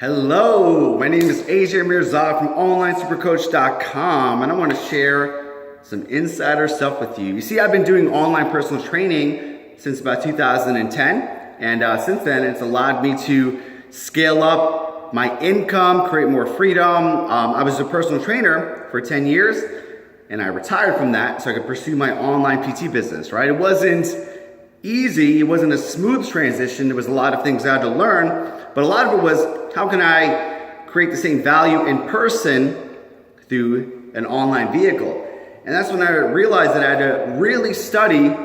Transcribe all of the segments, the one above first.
Hello, my name is AJ Mirzad from OnlineSuperCoach.com, and I want to share some insider stuff with you. You see, I've been doing online personal training since about 2010, and since then it's allowed me to scale up my income, create more freedom. I was a personal trainer for 10 years, and I retired from that so I could pursue my online PT business, right? It wasn't easy, it wasn't a smooth transition. There was a lot of things I had to learn, but a lot of it was, how can I create the same value in person through an online vehicle? And that's when I realized that I had to really study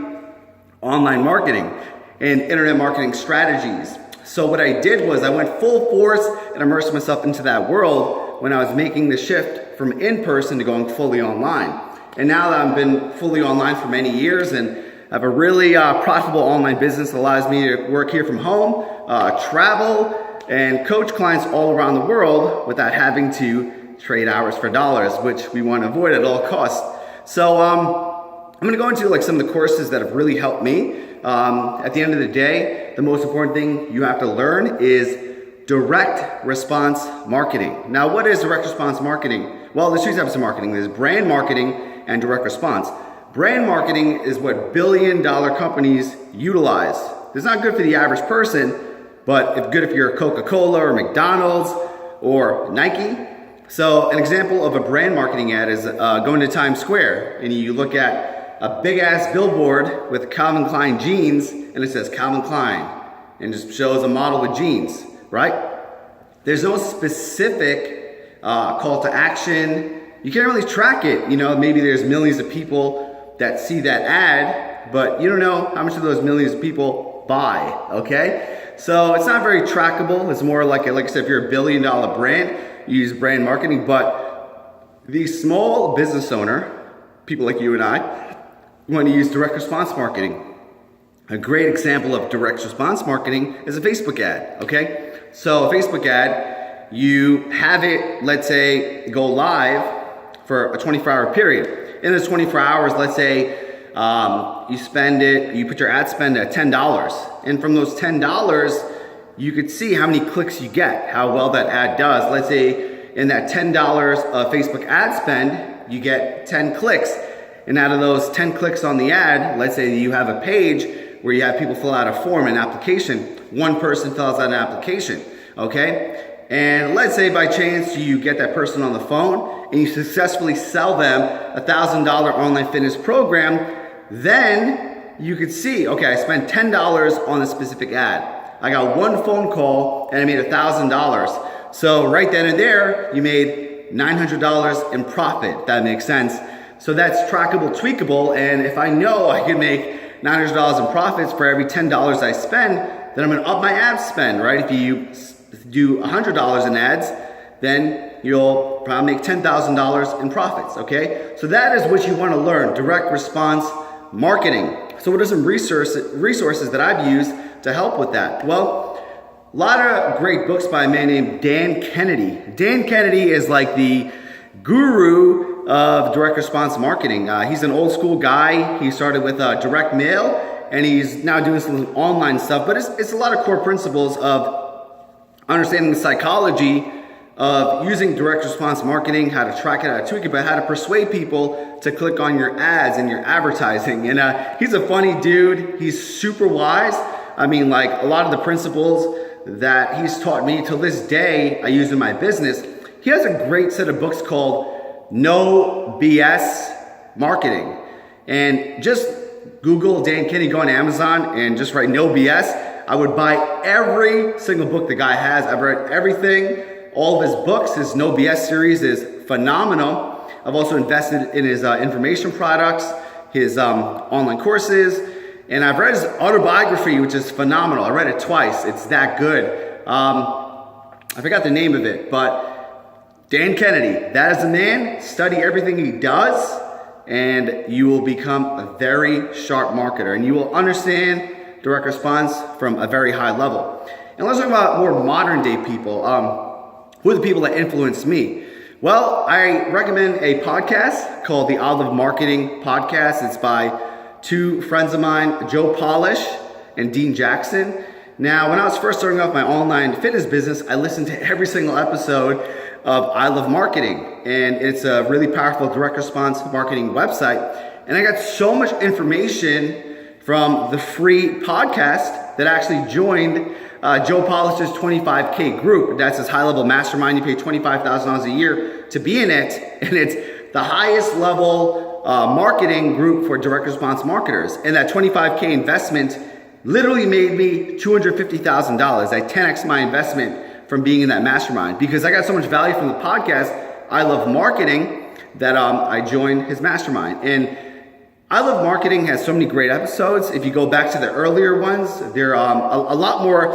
online marketing and internet marketing strategies. So what I did was I went full force and immersed myself into that world when I was making the shift from in-person to going fully online. And now that I've been fully online for many years and I have a really profitable online business that allows me to work here from home, travel, and coach clients all around the world without having to trade hours for dollars, which we want to avoid at all costs. So I'm going to go into some of the courses that have really helped me. At the end of the day, the most important thing you have to learn is direct response marketing. Now, what is direct response marketing? Well, there's two types of marketing. There's brand marketing and direct response. Brand marketing is what billion-dollar companies utilize. It's not good for the average person, but it's good if you're Coca-Cola or McDonald's or Nike. So an example of a brand marketing ad is going to Times Square and you look at a big ass billboard with Calvin Klein jeans and it says Calvin Klein and just shows a model with jeans, right? There's no specific call to action. You can't really track it. You know, maybe there's millions of people that see that ad, but you don't know how much of those millions of people buy, okay? So it's not very trackable. It's more like I said, if you're a billion-dollar brand, you use brand marketing, but the small business owner, people like you and I, want to use direct response marketing. A great example of direct response marketing is a Facebook ad, okay? So a Facebook ad, you have it, let's say, go live for a 24-hour period. In those 24 hours, let's say, you put your ad spend at $10. And from those $10, you could see how many clicks you get, how well that ad does. Let's say in that $10 of Facebook ad spend, you get 10 clicks. And out of those 10 clicks on the ad, let's say you have a page where you have people fill out a form, an application. One person fills out an application, okay? And let's say by chance you get that person on the phone and you successfully sell them a $1,000 online fitness program, then you could see, okay, I spent $10 on a specific ad. I got one phone call and I made $1,000. So right then and there, you made $900 in profit. That makes sense. So that's trackable, tweakable, and if I know I can make $900 in profits for every $10 I spend, then I'm gonna up my ad spend, right? If you do $100 in ads, then you'll probably make $10,000 in profits, okay? So that is what you wanna learn, direct response marketing. So what are some resources that I've used to help with that? Well, a lot of great books by a man named Dan Kennedy. Dan Kennedy is like the guru of direct response marketing. He's an old school guy. He started with direct mail and he's now doing some online stuff, but it's a lot of core principles of understanding the psychology of using direct response marketing, how to track it, how to tweak it, but how to persuade people to click on your ads and your advertising. And he's a funny dude. He's super wise. I mean, like a lot of the principles that he's taught me till this day, I use in my business. He has a great set of books called No BS Marketing. And just Google Dan Kennedy, go on Amazon and just write No BS. I would buy every single book the guy has. I've read everything. All of his books, his No BS series is phenomenal. I've also invested in his information products, his online courses, and I've read his autobiography, which is phenomenal. I read it twice. It's that good. I forgot the name of it, but Dan Kennedy, that is the man. Study everything he does, and you will become a very sharp marketer, and you will understand direct response from a very high level. And let's talk about more modern day people. Who are the people that influenced me? Well, I recommend a podcast called the Olive Marketing Podcast. It's by two friends of mine, Joe Polish and Dean Jackson. Now, when I was first starting off my online fitness business, I listened to every single episode of I Love Marketing, and it's a really powerful direct response marketing website. And I got so much information from the free podcast that I actually joined Joe Polish's 25K group. That's his high-level mastermind. You pay $25,000 a year to be in it, and it's the highest level marketing group for direct response marketers. And that 25K investment literally made me $250,000. I 10x my investment from being in that mastermind because I got so much value from the podcast, I Love Marketing, that I joined his mastermind. And I Love Marketing has so many great episodes. If you go back to the earlier ones, they're a lot more,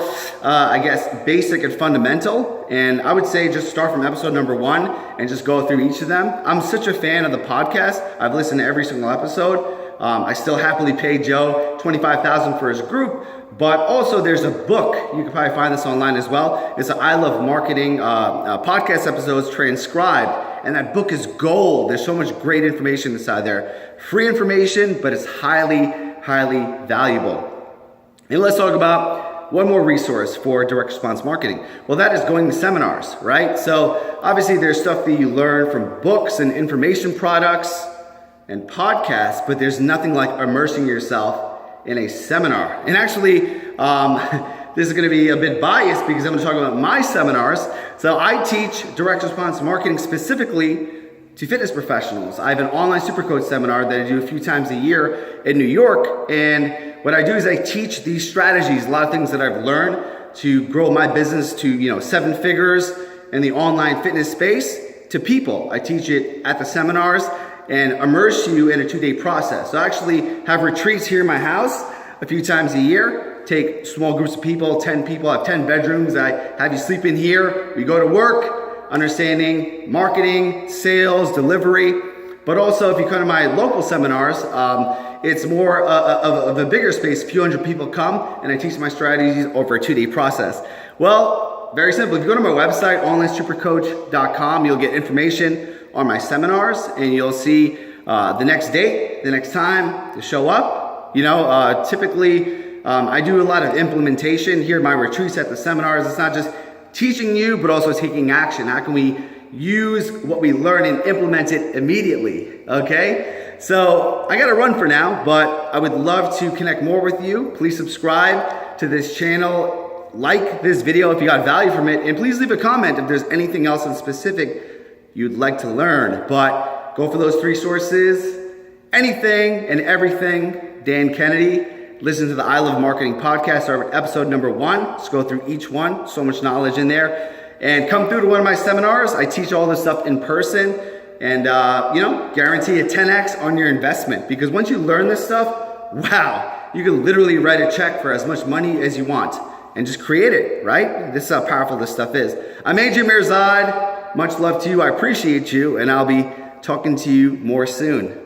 basic and fundamental. And I would say just start from episode number 1 and just go through each of them. I'm such a fan of the podcast. I've listened to every single episode. I still happily pay Joe $25,000 for his group, but also there's a book. You can probably find this online as well. It's an I Love Marketing podcast episodes transcribed, and that book is gold. There's so much great information inside there. Free information, but it's highly, highly valuable. And let's talk about one more resource for direct response marketing. Well, that is going to seminars, right? So obviously there's stuff that you learn from books and information products and podcasts, but there's nothing like immersing yourself in a seminar. And actually, this is gonna be a bit biased because I'm gonna talk about my seminars. So I teach direct response marketing specifically to fitness professionals. I have an online supercoach seminar that I do a few times a year in New York. And what I do is I teach these strategies, a lot of things that I've learned to grow my business to 7 figures in the online fitness space to people. I teach it at the seminars and immerse you in a 2-day process. So I actually have retreats here in my house a few times a year, take small groups of people, 10 people, I have 10 bedrooms, I have you sleep in here, we go to work, understanding marketing, sales, delivery, but also if you come to my local seminars, it's more of a bigger space, a few hundred people come, and I teach my strategies over a 2-day process. Well, very simple, if you go to my website, onlinesupercoach.com, you'll get information on my seminars, and you'll see the next date, the next time to show up. Typically I do a lot of implementation here at my retreats at the seminars. It's not just teaching you, but also taking action. How can we use what we learn and implement it immediately? Okay, so I gotta run for now, but I would love to connect more with you. Please subscribe to this channel, like this video if you got value from it, and please leave a comment if there's anything else in specific you'd like to learn. But go for those 3 sources, anything and everything Dan Kennedy. Listen to the I Love Marketing podcast, start with episode number 1. Just go through each one, so much knowledge in there. And come through to one of my seminars. I teach all this stuff in person and guarantee a 10x on your investment. Because once you learn this stuff, wow, you can literally write a check for as much money as you want and just create it, right? This is how powerful this stuff is. I'm AJ Mirzad. Much love to you. I appreciate you, and I'll be talking to you more soon.